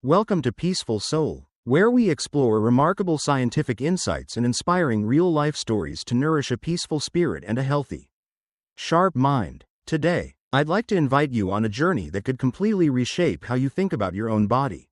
Welcome to Peaceful Soul, where we explore remarkable scientific insights and inspiring real-life stories to nourish a peaceful spirit and a healthy, sharp mind. Today, I'd like to invite you on a journey that could completely reshape how you think about your own body.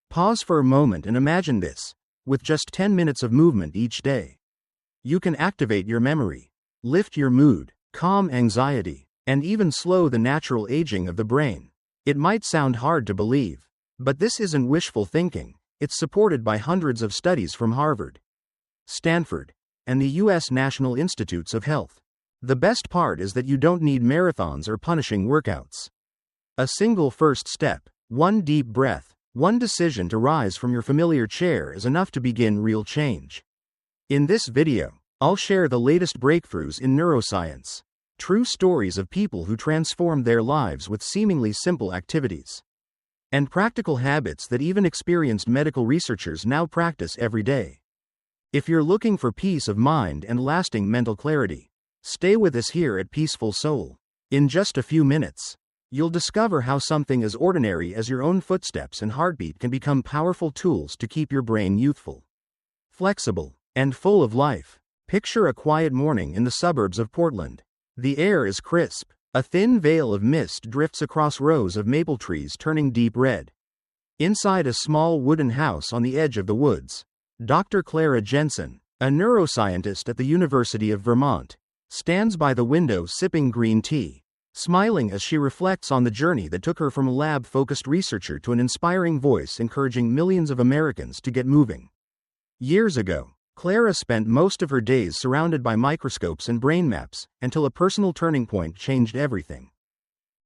Pause for a moment and imagine this. With just 10 minutes of movement each day, you can activate your memory, lift your mood, calm anxiety, and even slow the natural aging of the brain. It might sound hard to believe, but this isn't wishful thinking. It's supported by hundreds of studies from Harvard, Stanford, and the U.S. National Institutes of Health. The best part is that you don't need marathons or punishing workouts. A single first step, one deep breath, one decision to rise from your familiar chair is enough to begin real change. In this video, I'll share the latest breakthroughs in neuroscience, true stories of people who transformed their lives with seemingly simple activities, and practical habits that even experienced medical researchers now practice every day. If you're looking for peace of mind and lasting mental clarity, stay with us here at Peaceful Soul. In just a few minutes, you'll discover how something as ordinary as your own footsteps and heartbeat can become powerful tools to keep your brain youthful, flexible, and full of life. Picture a quiet morning in the suburbs of Portland. The air is crisp. A thin veil of mist drifts across rows of maple trees turning deep red. Inside a small wooden house on the edge of the woods, Dr. Clara Jensen, a neuroscientist at the University of Vermont, stands by the window sipping green tea, smiling as she reflects on the journey that took her from a lab-focused researcher to an inspiring voice encouraging millions of Americans to get moving. Years ago, Clara spent most of her days surrounded by microscopes and brain maps, until a personal turning point changed everything.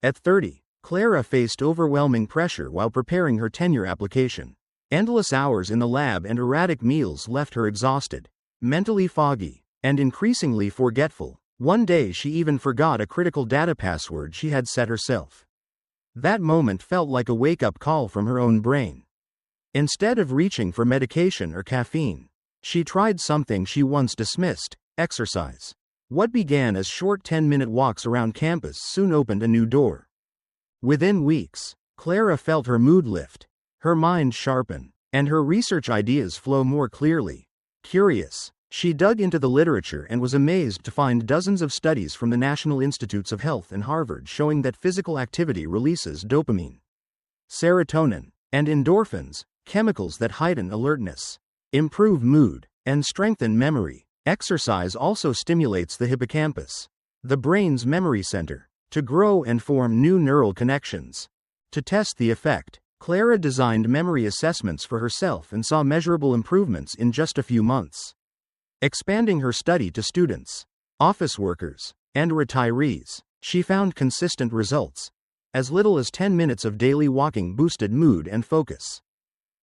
At 30, Clara faced overwhelming pressure while preparing her tenure application. Endless hours in the lab and erratic meals left her exhausted, mentally foggy, and increasingly forgetful. One day she even forgot a critical data password she had set herself. That moment felt like a wake-up call from her own brain. Instead of reaching for medication or caffeine, she tried something she once dismissed: exercise. What began as short 10-minute walks around campus soon opened a new door. Within weeks, Clara felt her mood lift, her mind sharpen, and her research ideas flow more clearly. Curious, she dug into the literature and was amazed to find dozens of studies from the National Institutes of Health and Harvard showing that physical activity releases dopamine, serotonin, and endorphins, chemicals that heighten alertness, improve mood, and strengthen memory. Exercise also stimulates the hippocampus, the brain's memory center, to grow and form new neural connections. To test the effect, Clara designed memory assessments for herself and saw measurable improvements in just a few months. Expanding her study to students, office workers, and retirees, she found consistent results. As little as 10 minutes of daily walking boosted mood and focus,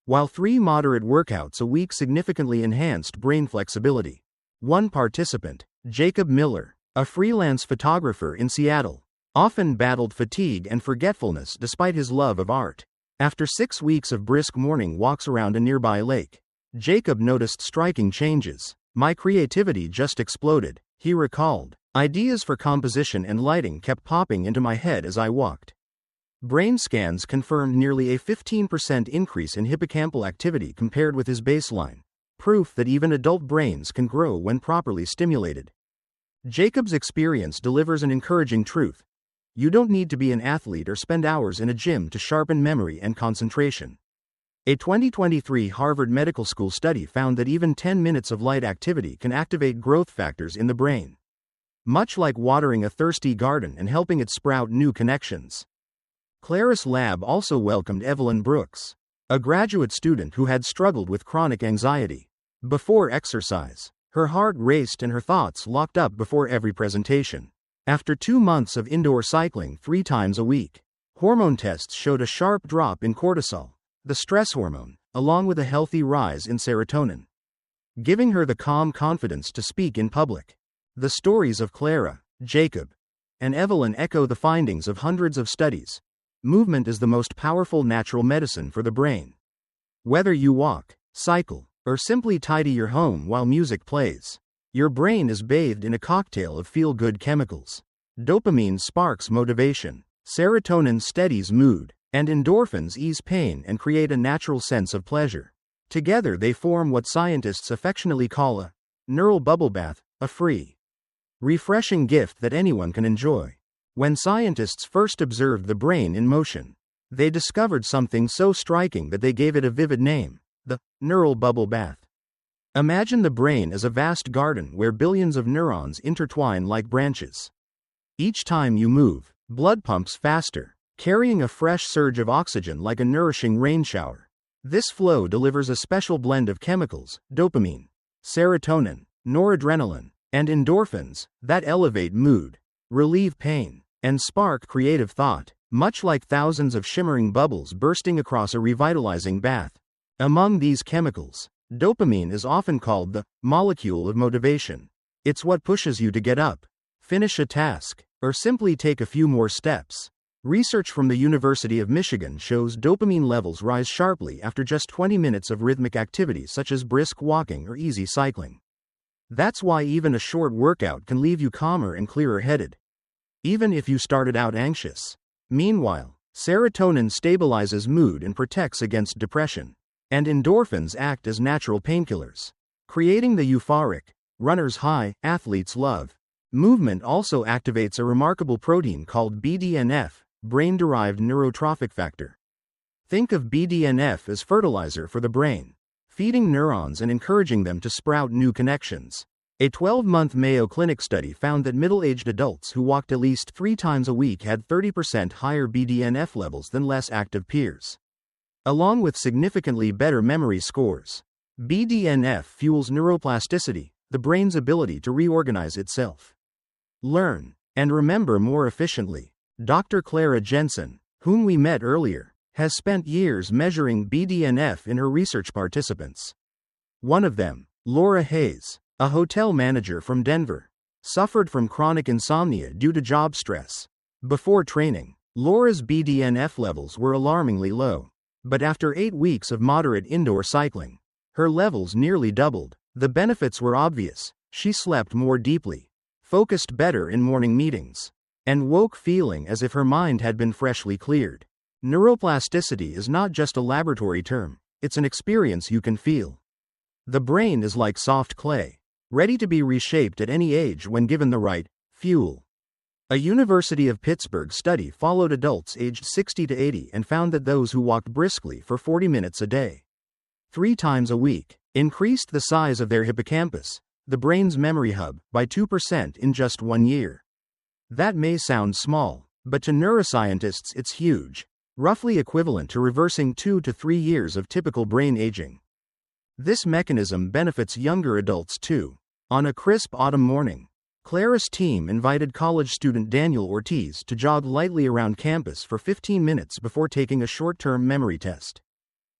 while 3 moderate workouts a week significantly enhanced brain flexibility. One participant, Jacob Miller, a freelance photographer in Seattle, often battled fatigue and forgetfulness despite his love of art. After 6 weeks of brisk morning walks around a nearby lake, Jacob noticed striking changes. "My creativity just exploded," he recalled. "Ideas for composition and lighting kept popping into my head as I walked." Brain scans confirmed nearly a 15% increase in hippocampal activity compared with his baseline, proof that even adult brains can grow when properly stimulated. Jacob's experience delivers an encouraging truth: you don't need to be an athlete or spend hours in a gym to sharpen memory and concentration. A 2023 Harvard Medical School study found that even 10 minutes of light activity can activate growth factors in the brain, much like watering a thirsty garden and helping it sprout new connections. Clara's lab also welcomed Evelyn Brooks, a graduate student who had struggled with chronic anxiety. Before exercise, her heart raced and her thoughts locked up before every presentation. After 2 months of indoor cycling 3 times a week, hormone tests showed a sharp drop in cortisol, the stress hormone, along with a healthy rise in serotonin, giving her the calm confidence to speak in public. The stories of Clara, Jacob, and Evelyn echo the findings of hundreds of studies. Movement is the most powerful natural medicine for the brain. Whether you walk, cycle, or simply tidy your home while music plays, your brain is bathed in a cocktail of feel-good chemicals. Dopamine sparks motivation, serotonin steadies mood, and endorphins ease pain and create a natural sense of pleasure. Together they form what scientists affectionately call a neural bubble bath, a free, refreshing gift that anyone can enjoy. When scientists first observed the brain in motion, they discovered something so striking that they gave it a vivid name: the neural bubble bath. Imagine the brain as a vast garden where billions of neurons intertwine like branches. Each time you move, blood pumps faster, carrying a fresh surge of oxygen like a nourishing rain shower. This flow delivers a special blend of chemicals, dopamine, serotonin, noradrenaline, and endorphins, that elevate mood, relieve pain, and spark creative thought, much like thousands of shimmering bubbles bursting across a revitalizing bath. Among these chemicals, dopamine is often called the molecule of motivation. It's what pushes you to get up, finish a task, or simply take a few more steps. Research from the University of Michigan shows dopamine levels rise sharply after just 20 minutes of rhythmic activities such as brisk walking or easy cycling. That's why even a short workout can leave you calmer and clearer-headed, even if you started out anxious. Meanwhile, serotonin stabilizes mood and protects against depression, and endorphins act as natural painkillers, creating the euphoric, runner's high athletes love. Movement also activates a remarkable protein called BDNF, brain-derived neurotrophic factor. Think of BDNF as fertilizer for the brain, feeding neurons and encouraging them to sprout new connections. A 12-month Mayo Clinic study found that middle-aged adults who walked at least 3 times a week had 30% higher BDNF levels than less active peers, along with significantly better memory scores. BDNF fuels neuroplasticity, the brain's ability to reorganize itself, learn, and remember more efficiently. Dr. Clara Jensen, whom we met earlier, has spent years measuring BDNF in her research participants. One of them, Laura Hayes, a hotel manager from Denver, suffered from chronic insomnia due to job stress. Before training, Laura's BDNF levels were alarmingly low, but after 8 weeks of moderate indoor cycling, her levels nearly doubled. The benefits were obvious. She slept more deeply, focused better in morning meetings, and woke feeling as if her mind had been freshly cleared. Neuroplasticity is not just a laboratory term, it's an experience you can feel. The brain is like soft clay, ready to be reshaped at any age when given the right fuel. A University of Pittsburgh study followed adults aged 60 to 80 and found that those who walked briskly for 40 minutes a day, 3 times a week, increased the size of their hippocampus, the brain's memory hub, by 2% in just 1 year. That may sound small, but to neuroscientists it's huge, roughly equivalent to reversing 2 to 3 years of typical brain aging. This mechanism benefits younger adults too. On a crisp autumn morning, Clara's team invited college student Daniel Ortiz to jog lightly around campus for 15 minutes before taking a short-term memory test.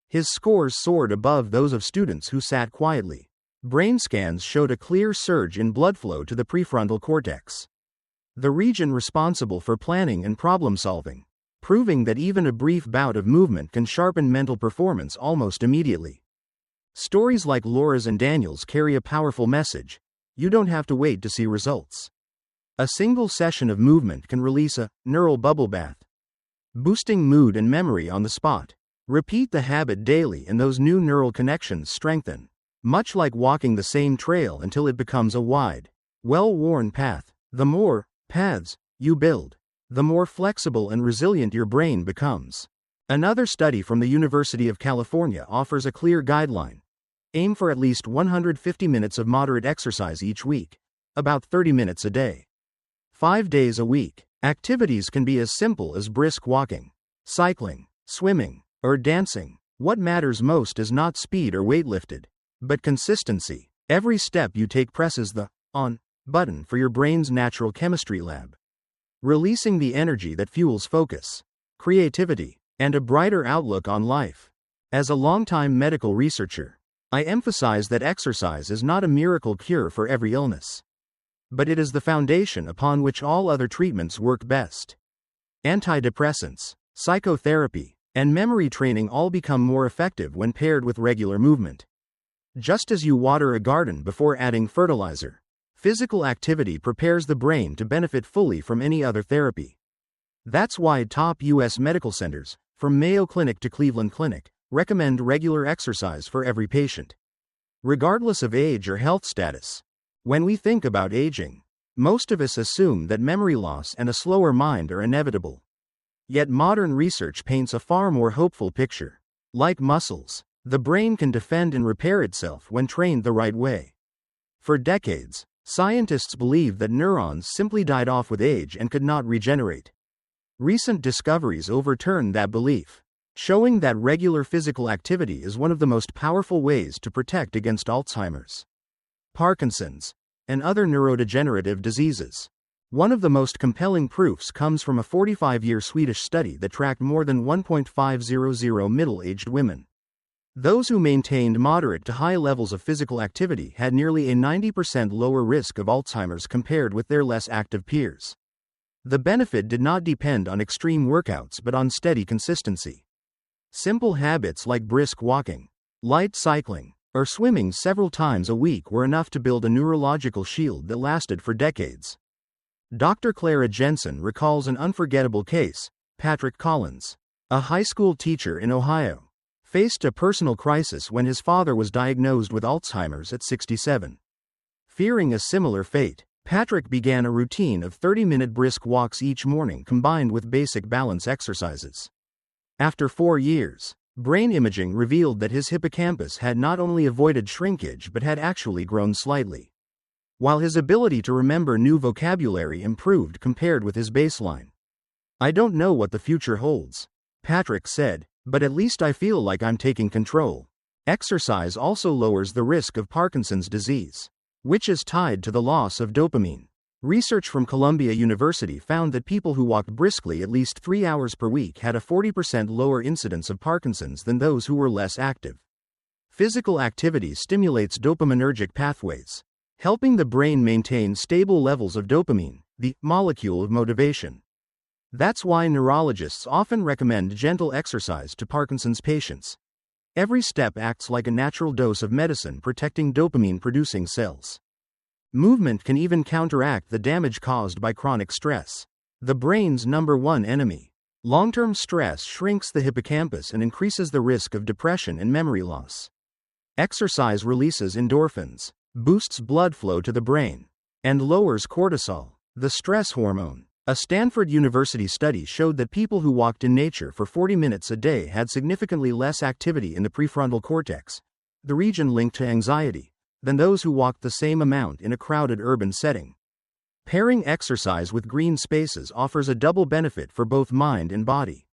His scores soared above those of students who sat quietly. Brain scans showed a clear surge in blood flow to the prefrontal cortex, the region responsible for planning and problem-solving, proving that even a brief bout of movement can sharpen mental performance almost immediately. Stories like Laura's and Daniel's carry a powerful message. You don't have to wait to see results. A single session of movement can release a neural bubble bath, boosting mood and memory on the spot. Repeat the habit daily and those new neural connections strengthen, much like walking the same trail until it becomes a wide, well-worn path. The more paths you build, the more flexible and resilient your brain becomes. Another study from the University of California offers a clear guideline. Aim for at least 150 minutes of moderate exercise each week, about 30 minutes a day, 5 days a week. Activities can be as simple as brisk walking, cycling, swimming, or dancing. What matters most is not speed or weight lifted, but consistency. Every step you take presses the on button for your brain's natural chemistry lab, releasing the energy that fuels focus, creativity, and a brighter outlook on life. As a longtime medical researcher, I emphasize that exercise is not a miracle cure for every illness, but it is the foundation upon which all other treatments work best. Antidepressants, psychotherapy, and memory training all become more effective when paired with regular movement. Just as you water a garden before adding fertilizer, physical activity prepares the brain to benefit fully from any other therapy. That's why top U.S. medical centers, from Mayo Clinic to Cleveland Clinic, recommend regular exercise for every patient, regardless of age or health status. When we think about aging, most of us assume that memory loss and a slower mind are inevitable. Yet modern research paints a far more hopeful picture. Like muscles, the brain can defend and repair itself when trained the right way. For decades, scientists believed that neurons simply died off with age and could not regenerate. Recent discoveries overturned that belief, showing that regular physical activity is one of the most powerful ways to protect against Alzheimer's, Parkinson's, and other neurodegenerative diseases. One of the most compelling proofs comes from a 45-year Swedish study that tracked more than 1,500 middle-aged women. Those who maintained moderate to high levels of physical activity had nearly a 90% lower risk of Alzheimer's compared with their less active peers. The benefit did not depend on extreme workouts but on steady consistency. Simple habits like brisk walking, light cycling, or swimming several times a week were enough to build a neurological shield that lasted for decades. Dr. Clara Jensen recalls an unforgettable case. Patrick Collins, a high school teacher in Ohio, faced a personal crisis when his father was diagnosed with Alzheimer's at 67. Fearing a similar fate, Patrick began a routine of 30-minute brisk walks each morning combined with basic balance exercises. After 4 years, brain imaging revealed that his hippocampus had not only avoided shrinkage but had actually grown slightly, while his ability to remember new vocabulary improved compared with his baseline. "I don't know what the future holds," Patrick said, "but at least I feel like I'm taking control." Exercise also lowers the risk of Parkinson's disease, which is tied to the loss of dopamine. Research from Columbia University found that people who walked briskly at least 3 hours per week had a 40% lower incidence of Parkinson's than those who were less active. Physical activity stimulates dopaminergic pathways, helping the brain maintain stable levels of dopamine, the molecule of motivation. That's why neurologists often recommend gentle exercise to Parkinson's patients. Every step acts like a natural dose of medicine protecting dopamine-producing cells. Movement can even counteract the damage caused by chronic stress, the brain's number one enemy. Long-term stress shrinks the hippocampus and increases the risk of depression and memory loss. Exercise releases endorphins, boosts blood flow to the brain, and lowers cortisol, the stress hormone. A Stanford University study showed that people who walked in nature for 40 minutes a day had significantly less activity in the prefrontal cortex, the region linked to anxiety, than those who walked the same amount in a crowded urban setting. Pairing exercise with green spaces offers a double benefit for both mind and body.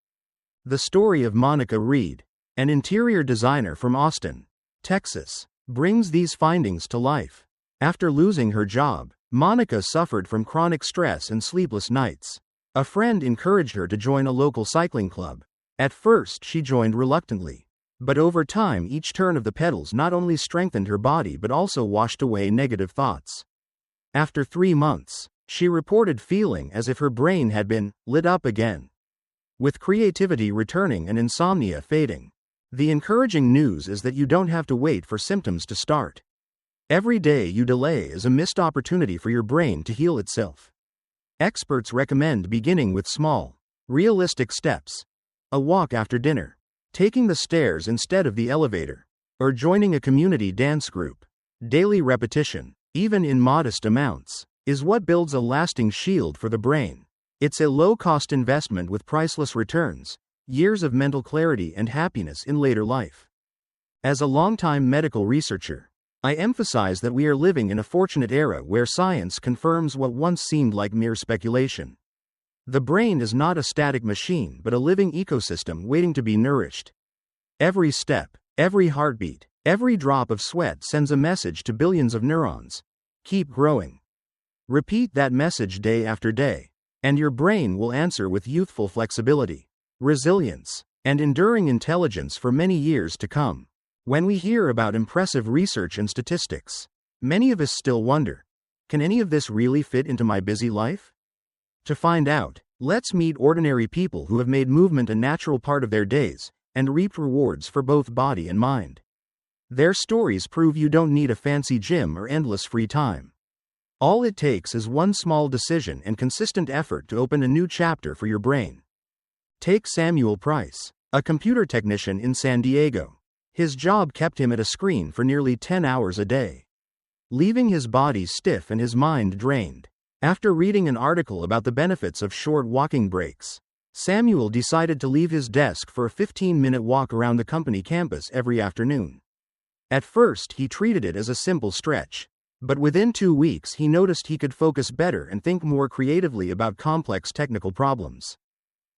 The story of Monica Reed, an interior designer from Austin, Texas, brings these findings to life. After losing her job, Monica suffered from chronic stress and sleepless nights. A friend encouraged her to join a local cycling club. At first, she joined reluctantly, but over time each turn of the pedals not only strengthened her body but also washed away negative thoughts. After 3 months, she reported feeling as if her brain had been lit up again, with creativity returning and insomnia fading. The encouraging news is that you don't have to wait for symptoms to start. Every day you delay is a missed opportunity for your brain to heal itself. Experts recommend beginning with small, realistic steps. A walk after dinner, taking the stairs instead of the elevator, or joining a community dance group. Daily repetition, even in modest amounts, is what builds a lasting shield for the brain. It's a low-cost investment with priceless returns, years of mental clarity and happiness in later life. As a longtime medical researcher, I emphasize that we are living in a fortunate era where science confirms what once seemed like mere speculation. The brain is not a static machine but a living ecosystem waiting to be nourished. Every step, every heartbeat, every drop of sweat sends a message to billions of neurons. Keep growing. Repeat that message day after day, and your brain will answer with youthful flexibility, resilience, and enduring intelligence for many years to come. When we hear about impressive research and statistics, many of us still wonder, can any of this really fit into my busy life? To find out, let's meet ordinary people who have made movement a natural part of their days and reaped rewards for both body and mind. Their stories prove you don't need a fancy gym or endless free time. All it takes is one small decision and consistent effort to open a new chapter for your brain. Take Samuel Price, a computer technician in San Diego. His job kept him at a screen for nearly 10 hours a day, leaving his body stiff and his mind drained. After reading an article about the benefits of short walking breaks, Samuel decided to leave his desk for a 15-minute walk around the company campus every afternoon. At first, he treated it as a simple stretch, but within 2 weeks he noticed he could focus better and think more creatively about complex technical problems.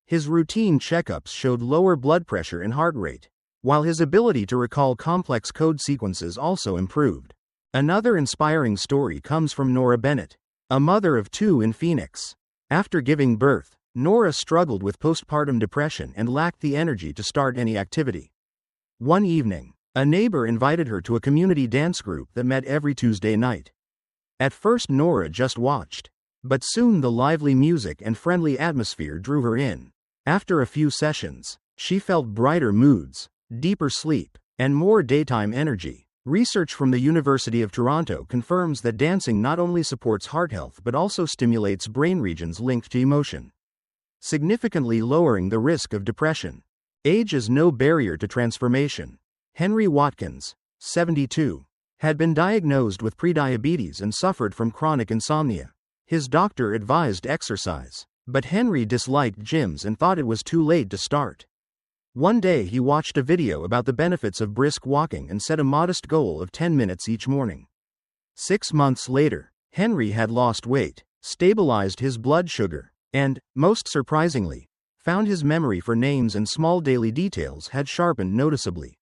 His routine checkups showed lower blood pressure and heart rate, while his ability to recall complex code sequences also improved. Another inspiring story comes from Nora Bennett, a mother of 2 in Phoenix. After giving birth, Nora struggled with postpartum depression and lacked the energy to start any activity. One evening, a neighbor invited her to a community dance group that met every Tuesday night. At first Nora just watched, but soon the lively music and friendly atmosphere drew her in. After a few sessions, she felt brighter moods, deeper sleep, and more daytime energy. Research from the University of Toronto confirms that dancing not only supports heart health but also stimulates brain regions linked to emotion, significantly lowering the risk of depression. Age is no barrier to transformation. Henry Watkins, 72, had been diagnosed with prediabetes and suffered from chronic insomnia. His doctor advised exercise, but Henry disliked gyms and thought it was too late to start. One day he watched a video about the benefits of brisk walking and set a modest goal of 10 minutes each morning. 6 months later, Henry had lost weight, stabilized his blood sugar, and, most surprisingly, found his memory for names and small daily details had sharpened noticeably.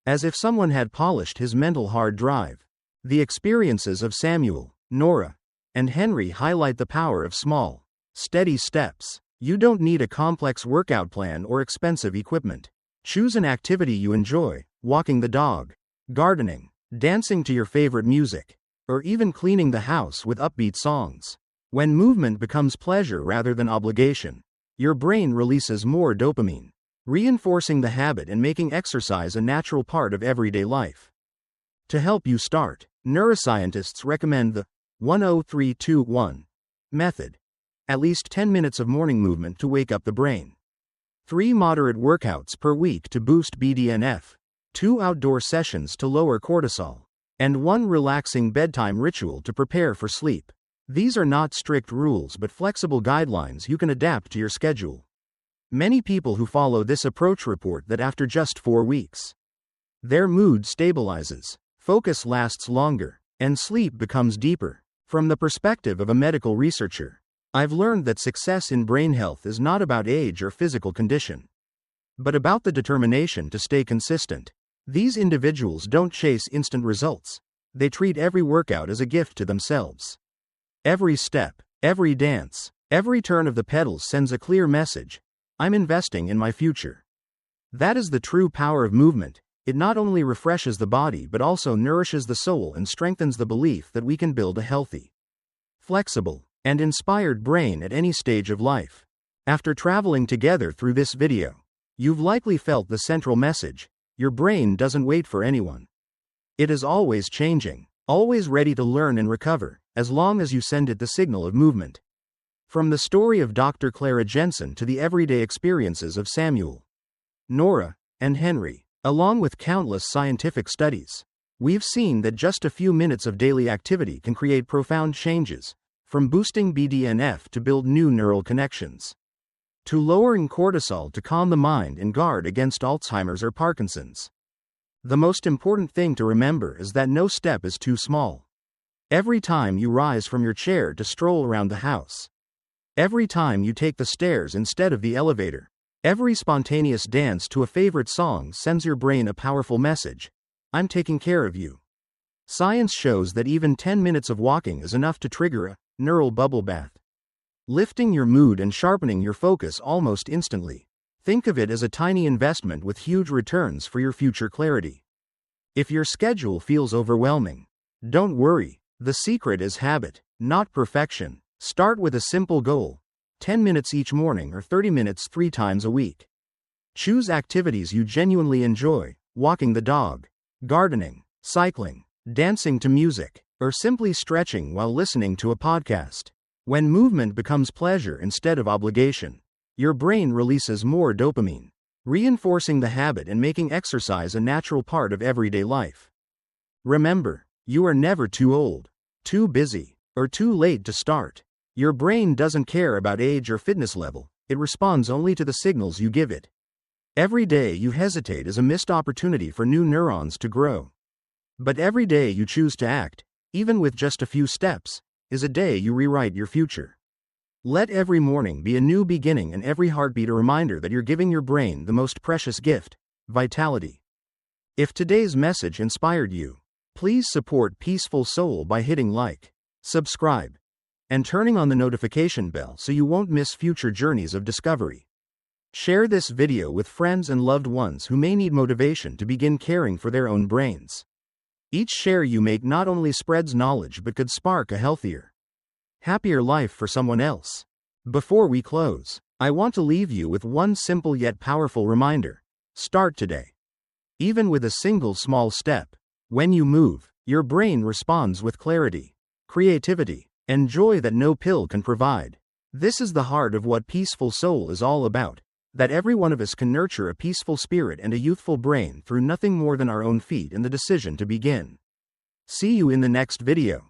As if someone had polished his mental hard drive. The experiences of Samuel, Nora, and Henry highlight the power of small, steady steps. You don't need a complex workout plan or expensive equipment. Choose an activity you enjoy: walking the dog, gardening, dancing to your favorite music, or even cleaning the house with upbeat songs. When movement becomes pleasure rather than obligation, your brain releases more dopamine, reinforcing the habit and making exercise a natural part of everyday life. To help you start, neuroscientists recommend the 10321 method. At least 10 minutes of morning movement to wake up the brain. 3 moderate workouts per week to boost BDNF. 2 outdoor sessions to lower cortisol. And 1 relaxing bedtime ritual to prepare for sleep. These are not strict rules but flexible guidelines you can adapt to your schedule. Many people who follow this approach report that after just 4 weeks, their mood stabilizes, focus lasts longer, and sleep becomes deeper. From the perspective of a medical researcher, I've learned that success in brain health is not about age or physical condition, but about the determination to stay consistent. These individuals don't chase instant results. They treat every workout as a gift to themselves. Every step, every dance, every turn of the pedals sends a clear message: I'm investing in my future. That is the true power of movement. It not only refreshes the body but also nourishes the soul and strengthens the belief that we can build a healthy, flexible, and inspired brain at any stage of life. After traveling together through this video, you've likely felt the central message: your brain doesn't wait for anyone. It is always changing, always ready to learn and recover, as long as you send it the signal of movement. From the story of Dr. Clara Jensen to the everyday experiences of Samuel, Nora, and Henry, along with countless scientific studies, we've seen that just a few minutes of daily activity can create profound changes, from boosting BDNF to build new neural connections, to lowering cortisol to calm the mind and guard against Alzheimer's or Parkinson's. The most important thing to remember is that no step is too small. Every time you rise from your chair to stroll around the house, every time you take the stairs instead of the elevator, every spontaneous dance to a favorite song sends your brain a powerful message: I'm taking care of you. Science shows that even 10 minutes of walking is enough to trigger a neural bubble bath, lifting your mood and sharpening your focus almost instantly. Think of it as a tiny investment with huge returns for your future clarity. If your schedule feels overwhelming, don't worry. The secret is habit, not perfection. Start with a simple goal: 10 minutes each morning or 30 minutes 3 times a week. Choose activities you genuinely enjoy: walking the dog, gardening, cycling, dancing to music, or simply stretching while listening to a podcast. When movement becomes pleasure instead of obligation, your brain releases more dopamine, reinforcing the habit and making exercise a natural part of everyday life. Remember, you are never too old, too busy, or too late to start. Your brain doesn't care about age or fitness level, it responds only to the signals you give it. Every day you hesitate is a missed opportunity for new neurons to grow. But every day you choose to act, even with just a few steps, is a day you rewrite your future. Let every morning be a new beginning and every heartbeat a reminder that you're giving your brain the most precious gift, vitality. If today's message inspired you, please support Peaceful Soul by hitting like, subscribe, and turning on the notification bell so you won't miss future journeys of discovery. Share this video with friends and loved ones who may need motivation to begin caring for their own brains. Each share you make not only spreads knowledge but could spark a healthier, happier life for someone else. Before we close, I want to leave you with one simple yet powerful reminder. Start today. Even with a single small step, when you move, your brain responds with clarity, creativity, and joy that no pill can provide. This is the heart of what Peaceful Soul is all about, that every one of us can nurture a peaceful spirit and a youthful brain through nothing more than our own feet and the decision to begin. See you in the next video.